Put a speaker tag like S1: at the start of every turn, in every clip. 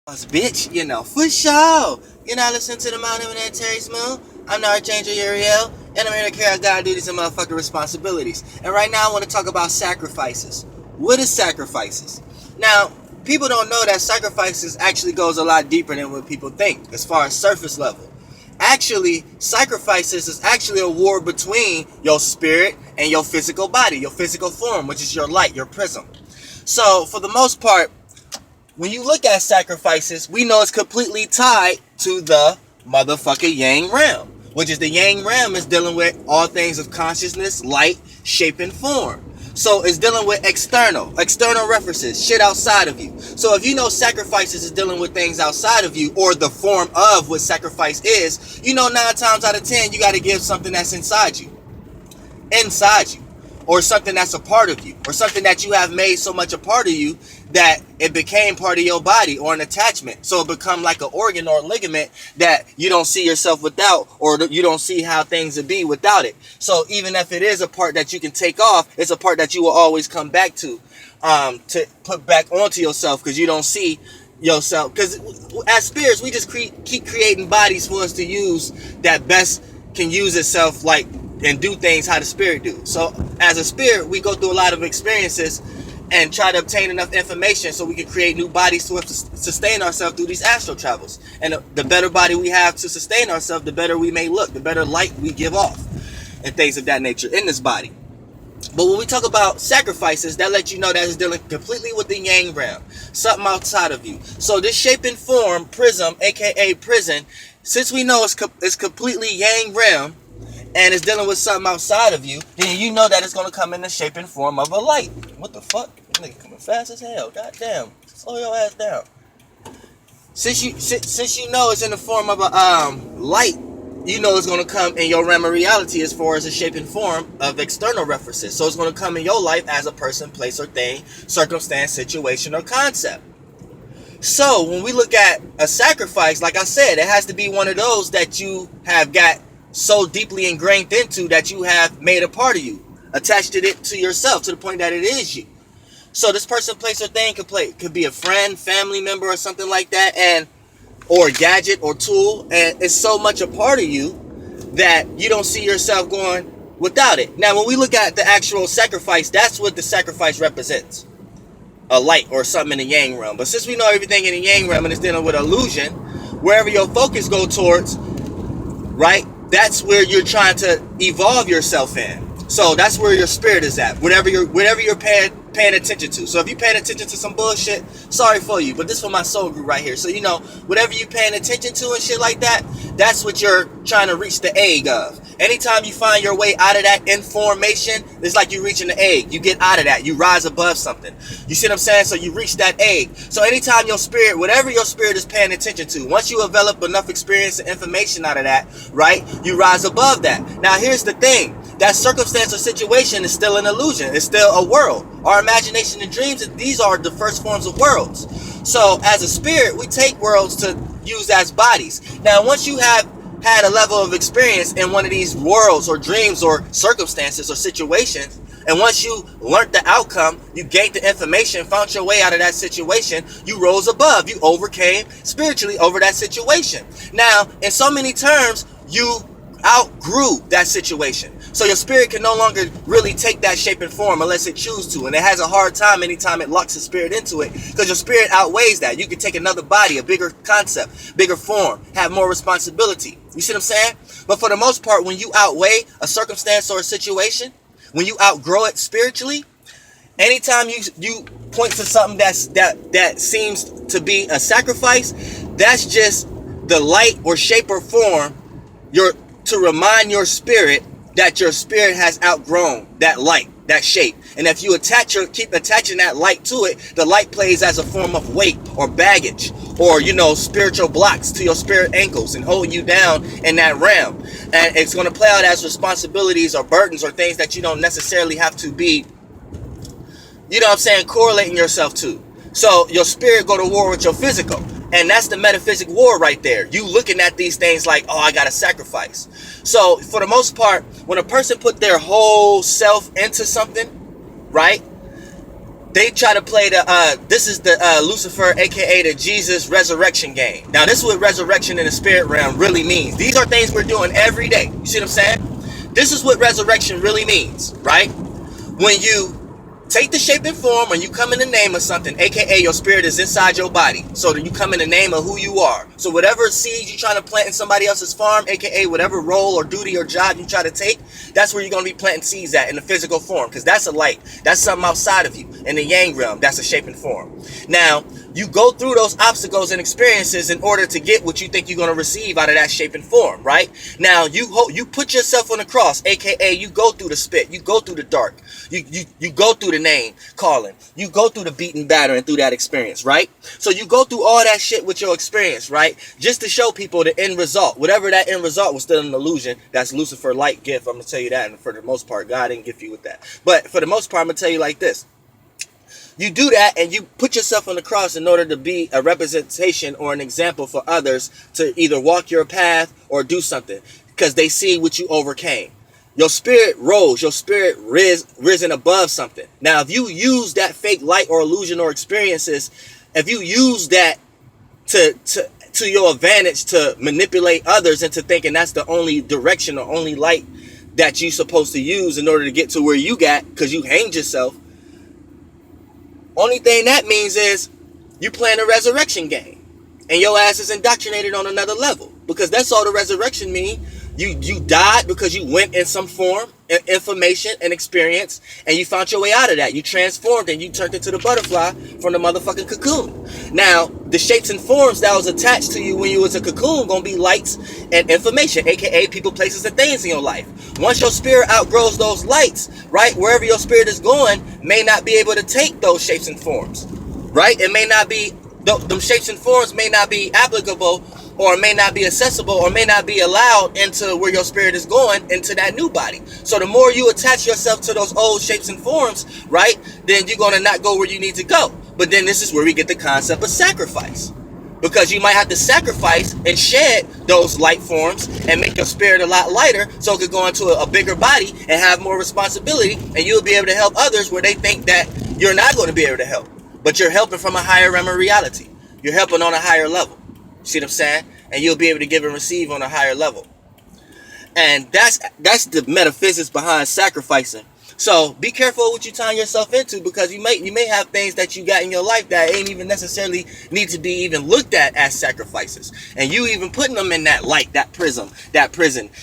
S1: Bitch, for sure. Listen to the Mount Eminent Terry Smooth. I'm the Archangel Uriel, and I'm here to carry out God duties and motherfucking responsibilities. And right now, I want to talk about sacrifices. What is sacrifices? Now, people don't know that sacrifices actually goes a lot deeper than what people think, as far as surface level. Actually, sacrifices is actually a war between your spirit and your physical body, your physical form, which is your light, your prism. So, for the most part, when you look at sacrifices, we know it's completely tied to the motherfucking yang realm, which is the yang realm is dealing with all things of consciousness, light, shape, and form. So it's dealing with external references, shit outside of you. So if you know sacrifices is dealing with things outside of you, or the form of what sacrifice is, 9 times out of 10, you got to give something that's inside you, or something that's a part of you, or something that you have made so much a part of you that it became part of your body, or an attachment, so it become like an organ or a ligament that you don't see yourself without, or you don't see how things would be without it. So even if it is a part that you can take off, it's a part that you will always come back to put back onto yourself, because you don't see yourself. Because as spirits, we just keep creating bodies for us to use that best can use itself, like, and do things how the spirit do. So as a spirit, we go through a lot of experiences and try to obtain enough information so we can create new bodies to sustain ourselves through these astral travels. And the better body we have to sustain ourselves, the better we may look, the better light we give off, and things of that nature in this body. But when we talk about sacrifices, that lets you know that it's dealing completely with the yang realm, something outside of you. So this shape and form prism, aka prison, since we know it's completely yang realm, and it's dealing with something outside of you, then you know that it's going to come in the shape and form of a light. What the fuck? Nigga coming fast as hell. Goddamn. Slow your ass down. Since you know it's in the form of a light, you know it's going to come in your realm of reality as far as the shape and form of external references. So it's going to come in your life as a person, place, or thing, circumstance, situation, or concept. So when we look at a sacrifice, like I said, it has to be one of those that you have got so deeply ingrained into that you have made a part of you, attached it to yourself to the point that it is you. So this person, place, or thing could be a friend, family member, or something like that, or gadget or tool, and it's so much a part of you that you don't see yourself going without it. Now, when we look at the actual sacrifice, that's what the sacrifice represents, a light or something in the yang realm. But since we know everything in the yang realm and it's dealing with illusion, wherever your focus go towards, right, that's where you're trying to evolve yourself in. So that's where your spirit is at, whatever you're paying attention to. So if you're paying attention to some bullshit, sorry for you, but this is for my soul group right here. So whatever you're paying attention to and shit like that, that's what you're trying to reach the egg of. Anytime you find your way out of that information, it's like you're reaching the egg. You get out of that. You rise above something. You see what I'm saying? So you reach that egg. So anytime your spirit, whatever your spirit is paying attention to, once you develop enough experience and information out of that, right, you rise above that. Now here's the thing. That circumstance or situation is still an illusion. It's still a world. Our imagination and dreams, these are the first forms of worlds. So as a spirit, we take worlds to use as bodies. Now once you have had a level of experience in one of these worlds or dreams or circumstances or situations, and once you learned the outcome, you gained the information, found your way out of that situation, you rose above, you overcame spiritually over that situation. Now, in so many terms, you outgrew that situation. So your spirit can no longer really take that shape and form unless it chooses to. And it has a hard time anytime it locks its spirit into it, because your spirit outweighs that. You can take another body, a bigger concept, bigger form, have more responsibility. You see what I'm saying? But for the most part, when you outweigh a circumstance or a situation, when you outgrow it spiritually, anytime you point to something that seems to be a sacrifice, that's just the light or shape or form to remind your spirit that your spirit has outgrown that light, that shape. And if you keep attaching that light to it, the light plays as a form of weight or baggage, or spiritual blocks to your spirit ankles and holding you down in that realm. And it's going to play out as responsibilities or burdens or things that you don't necessarily have to be, correlating yourself to. So your spirit go to war with your physical. And that's the metaphysic war right there. You looking at these things like, oh, I got to sacrifice. So for the most part, when a person put their whole self into something, right, They try to play the this is the Lucifer, aka the Jesus resurrection game. Now this is what resurrection in the spirit realm really means. These are things we're doing every day. You see what I'm saying? This is what resurrection really means, right? When you take the shape and form, when you come in the name of something, aka your spirit is inside your body, so that you come in the name of who you are. So whatever seed you're trying to plant in somebody else's farm, aka whatever role or duty or job you try to take, that's where you're going to be planting seeds at, in the physical form, because that's a light. That's something outside of you. In the yang realm, that's a shape and form. Now, you go through those obstacles and experiences in order to get what you think you're going to receive out of that shape and form, right? Now, you put yourself on the cross, aka you go through the spit, you go through the dark, you go through the name calling, you go through the beating, battering through that experience, right? So you go through all that shit with your experience, right? Just to show people the end result. Whatever that end result was still an illusion. That's Lucifer light gift. I'm going to tell you that. And for the most part, God didn't gift you with that. But for the most part, I'm going to tell you like this. You do that and you put yourself on the cross in order to be a representation or an example for others to either walk your path or do something, because they see what you overcame. Your spirit rose, your spirit risen above something. Now, if you use that fake light or illusion or experiences, if you use that to your advantage to manipulate others into thinking that's the only direction or only light that you're supposed to use in order to get to where you got, because you hanged yourself, only thing that means is you playing a resurrection game, and your ass is indoctrinated on another level, because that's all the resurrection mean. You died because you went in some form, information, and experience, and you found your way out of that. You transformed and you turned into the butterfly from the motherfucking cocoon. Now, the shapes and forms that was attached to you when you was a cocoon gonna be lights and information, aka people, places, and things in your life. Once your spirit outgrows those lights, right, wherever your spirit is going may not be able to take those shapes and forms, right? It may not be, them shapes and forms may not be applicable, or may not be accessible, or may not be allowed into where your spirit is going, into that new body. So the more you attach yourself to those old shapes and forms, right, then you're going to not go where you need to go. But then this is where we get the concept of sacrifice, because you might have to sacrifice and shed those light forms and make your spirit a lot lighter, so it could go into a bigger body and have more responsibility, and you'll be able to help others where they think that you're not going to be able to help, but you're helping from a higher realm of reality. You're helping on a higher level. See what I'm saying? And you'll be able to give and receive on a higher level. And that's the metaphysics behind sacrificing. So be careful what you tying yourself into, because you may have things that you got in your life that ain't even necessarily need to be even looked at as sacrifices. And you even putting them in that light, that prison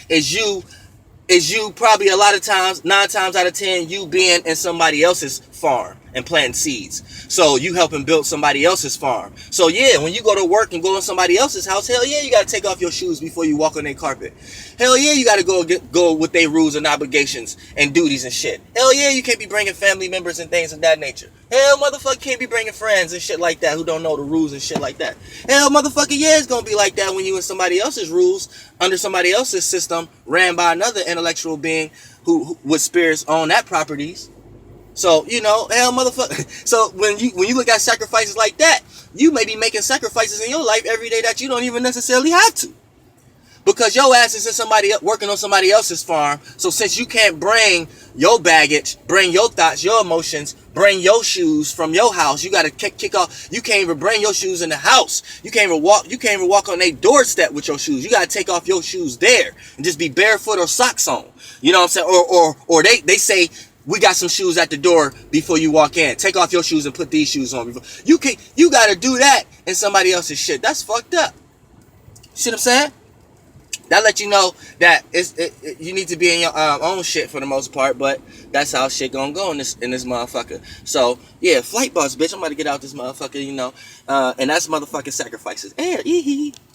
S1: is you probably a lot of times, 9 times out of 10, you being in somebody else's farm and planting seeds. So you helping build somebody else's farm. So yeah, when you go to work and go in somebody else's house, hell yeah, you got to take off your shoes before you walk on their carpet. Hell yeah, you got to go with their rules and obligations and duties and shit. Hell yeah, you can't be bringing family members and things of that nature. Hell, motherfucker can't be bringing friends and shit like that who don't know the rules and shit like that. Hell, motherfucker, yeah, it's gonna be like that when you in somebody else's rules, under somebody else's system, ran by another intellectual being who with spirits own that properties. So, you know, hell, motherfucker. So when you look at sacrifices like that, you may be making sacrifices in your life every day that you don't even necessarily have to, because your ass is in working on somebody else's farm. So since you can't bring your baggage, bring your thoughts, your emotions, bring your shoes from your house, you got to kick off. You can't even bring your shoes in the house. You can't even walk on their doorstep with your shoes. You got to take off your shoes there and just be barefoot or socks on. You know what I'm saying? Or they say, we got some shoes at the door before you walk in. Take off your shoes and put these shoes on. You got to do that in somebody else's shit. That's fucked up. See what I'm saying? That let you know that you need to be in your own shit for the most part, but that's how shit gonna go in this motherfucker. So yeah, flight bus, bitch. I'm about to get out this motherfucker, you know, and that's motherfucking sacrifices.